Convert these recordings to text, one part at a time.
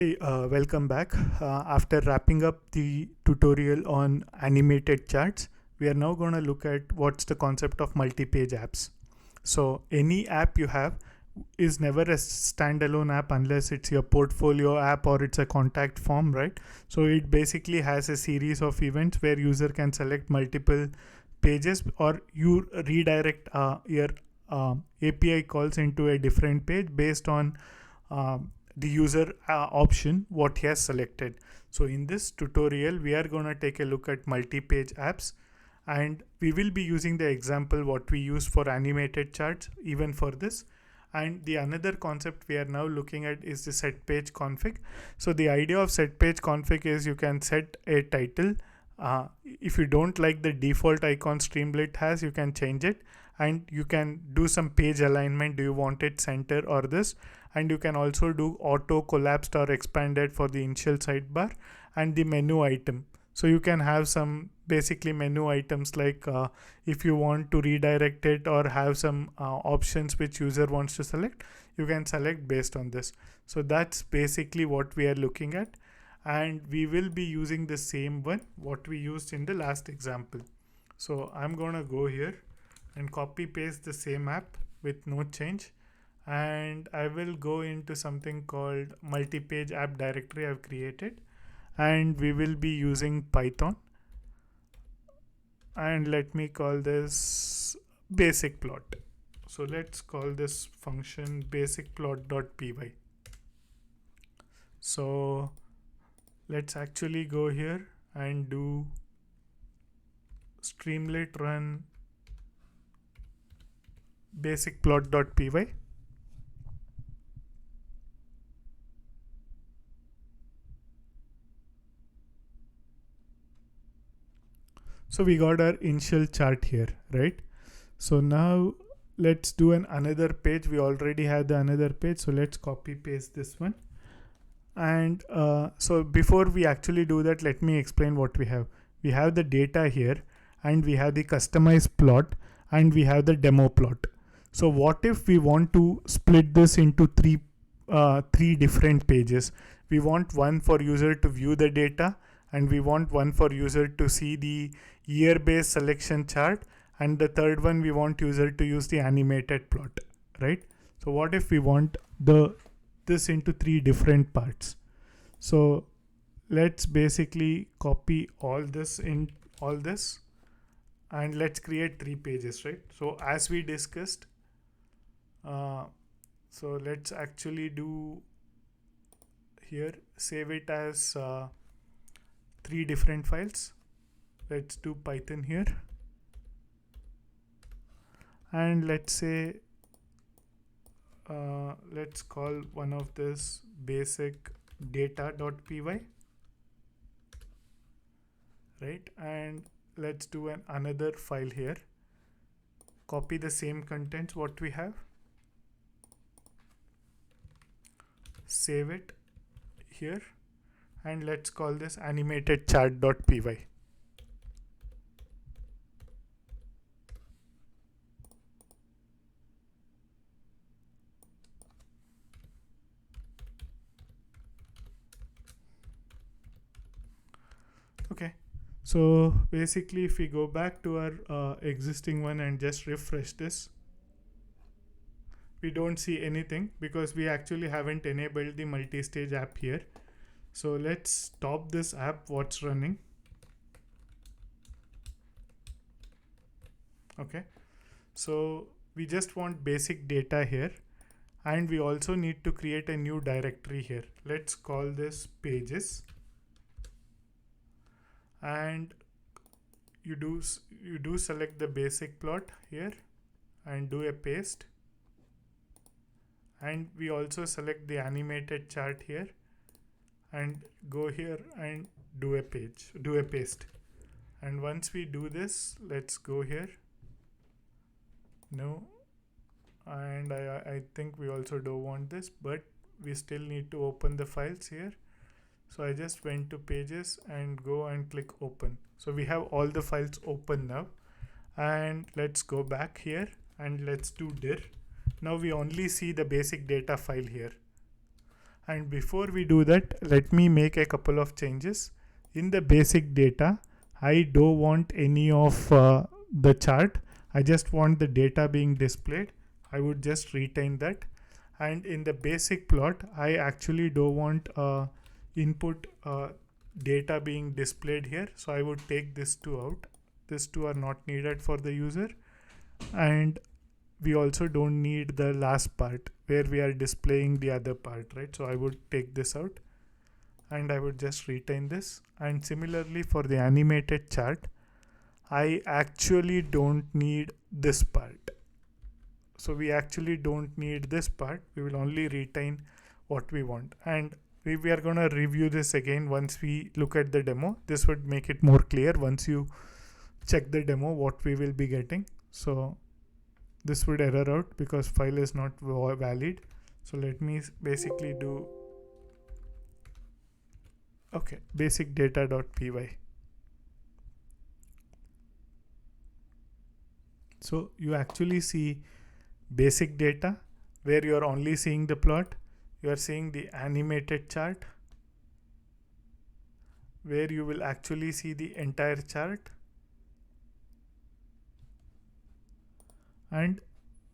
Hey, welcome back. After wrapping up the tutorial on animated charts, we are now going to look at what's the concept of multi-page apps. So any app you have is never a standalone app unless it's your portfolio app or it's a contact form, right? So it basically has a series of events where user can select multiple pages or you redirect your API calls into a different page based on the user option what he has selected. So in this tutorial we are going to take a look at multi-page apps, and we will be using the example what we use for animated charts even for this. And the another concept we are now looking at is the set page config. So the idea of set page config is you can set a title. If you don't like the default icon streamlit has, you can change it, and you can do some page alignment. Do you want it center or this? And you can also do auto collapsed or expanded for the initial sidebar and the menu item. So you can have some basically menu items like if you want to redirect it or have some options which user wants to select, you can select based on this. So that's basically what we are looking at, and we will be using the same one what we used in the last example. So I'm gonna go here and copy paste the same app with no change, and I will go into something called multi-page app directory I've created, and we will be using Python, and let me call this basic plot. So let's call this function basic plot.py. So let's actually go here and do streamlit run basic plot.py. So we got our initial chart here, right? So now let's do another page. We already had the another page, so let's copy paste this one. And so before we actually do that, let me explain what we have. We have the data here, and we have the customized plot, and we have the demo plot. So what if we want to split this into three different pages? We want one for user to view the data, and we want one for user to see the year based selection chart, and the third one we want user to use the animated plot, right? So what if we want this into three different parts? So let's basically copy all this in all this, and let's create three pages, right? So as we discussed, so let's actually do here, save it as three different files. Let's do Python here, and let's say let's call one of this basic data.py, right? And let's do another file here, copy the same contents what we have, save it here, and let's call this animated chart.py. Okay, so basically if we go back to our existing one and just refresh this, we don't see anything because we actually haven't enabled the multi-stage app here. So let's stop this app what's running. Okay, so we just want basic data here, and we also need to create a new directory here. Let's call this pages, and you do select the basic plot here and do a paste, and we also select the animated chart here and go here and do a paste. And once we do this, let's go here. No, and I think we also don't want this, but we still need to open the files here. So I just went to pages and go and click open. So we have all the files open now, and let's go back here and let's do dir. Now we only see the basic data file here, And before we do that, let me make a couple of changes. In the basic data, I don't want any of the chart. I just want the data being displayed. I would just retain that. And in the basic plot, I actually don't want input data being displayed here. So I would take this two out. These two are not needed for the user. And we also don't need the last part where we are displaying the other part, right? So I would take this out and I would just retain this. And similarly for the animated chart, I actually don't need this part. So we actually don't need this part. We will only retain what we want. And we are going to review this again once we look at the demo. This would make it more clear once you check the demo what we will be getting. So this would error out because file is not valid. So let me basically do basic data.py. So you actually see basic data where you are only seeing the plot. You are seeing the animated chart where you will actually see the entire chart. And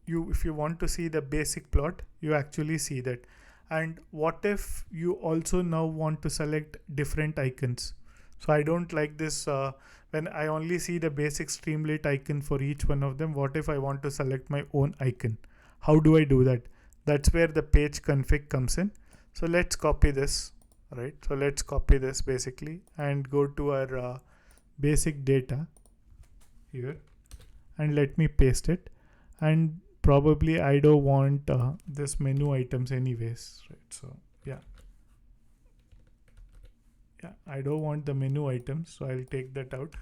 if you want to see the basic plot, you actually see that. And what if you also now want to select different icons? So I don't like this when I only see the basic streamlit icon for each one of them. What if I want to select my own icon? How do I do that? That's where the page config comes in. So let's copy this, right? So let's copy this basically and go to our basic data here and let me paste it. And probably I don't want this menu items anyways, right? So yeah, I don't want the menu items, so I'll take that out.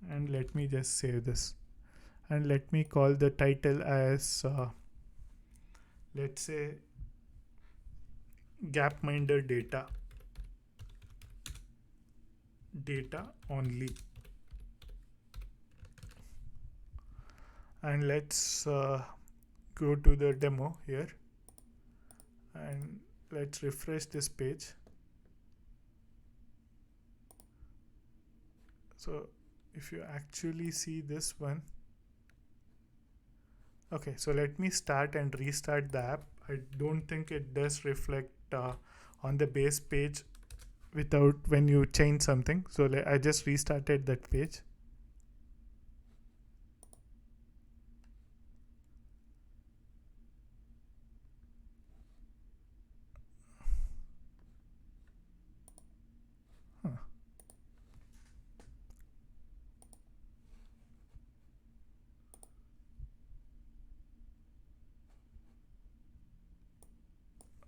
And let me just save this. And let me call the title as let's say Gapminder data only. And let's go to the demo here and let's refresh this page. So if you actually see this one, okay, so let me start and restart the app. I don't think it does reflect on the base page without when you change something. So I just restarted that page.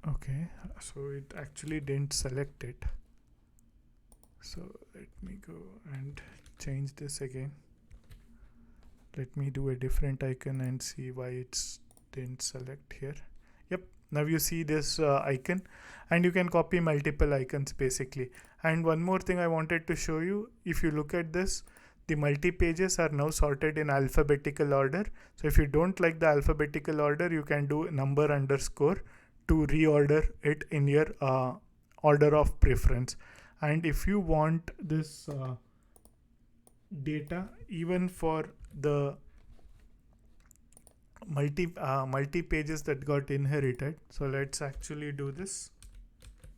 Okay, so it actually didn't select it. So let me go and change this again. Let me do a different icon and see why it's didn't select here. Yep, now you see this icon, and you can copy multiple icons basically. And one more thing I wanted to show you, if you look at this, the multi-pages are now sorted in alphabetical order. So if you don't like the alphabetical order, you can do number underscore to reorder it in your order of preference. And if you want this data even for the multi pages that got inherited, so let's actually do this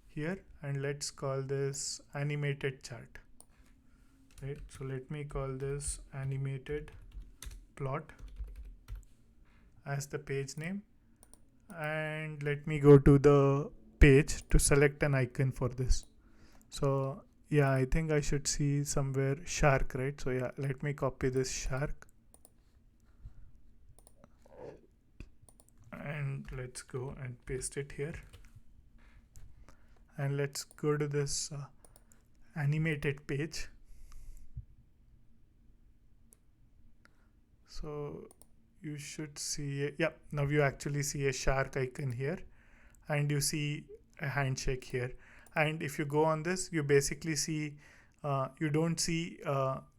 here and let's call this animated chart, right? So let me call this animated plot as the page name. And let me go to the page to select an icon for this. So yeah, I think I should see somewhere shark, right? So yeah, let me copy this shark and let's go and paste it here. And let's go to this animated page. So you should see now you actually see a shark icon here and you see a handshake here. And if you go on this, you basically see you don't see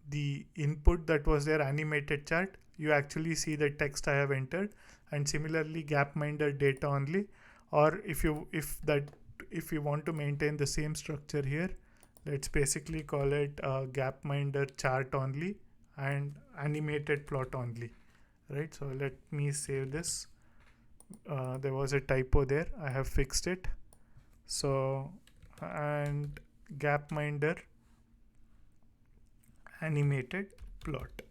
the input that was there, animated chart. You actually see the text I have entered. And similarly, Gapminder data only, or if you want to maintain the same structure here, let's basically call it gapminder chart only and animated plot only, right? So let me save this. There was a typo there, I have fixed it. So, and gapminder animated plot.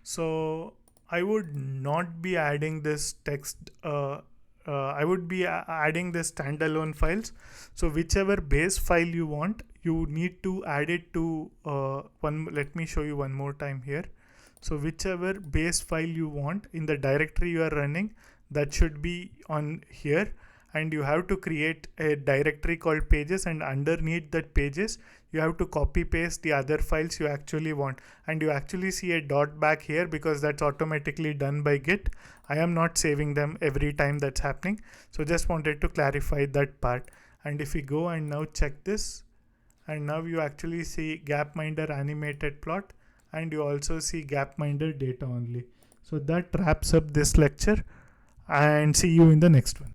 So I would not be adding this text. I would be adding this standalone files. So whichever base file you want, you need to add it to one. Let me show you one more time here. So whichever base file you want in the directory you are running, that should be on here. And you have to create a directory called pages, and underneath that pages you have to copy paste the other files you actually want. And you actually see a dot back here because that's automatically done by Git. I am not saving them every time that's happening, so just wanted to clarify that part. And if we go and now check this, and now you actually see gapminder animated plot, and you also see gapminder data only. So that wraps up this lecture, and see you in the next one.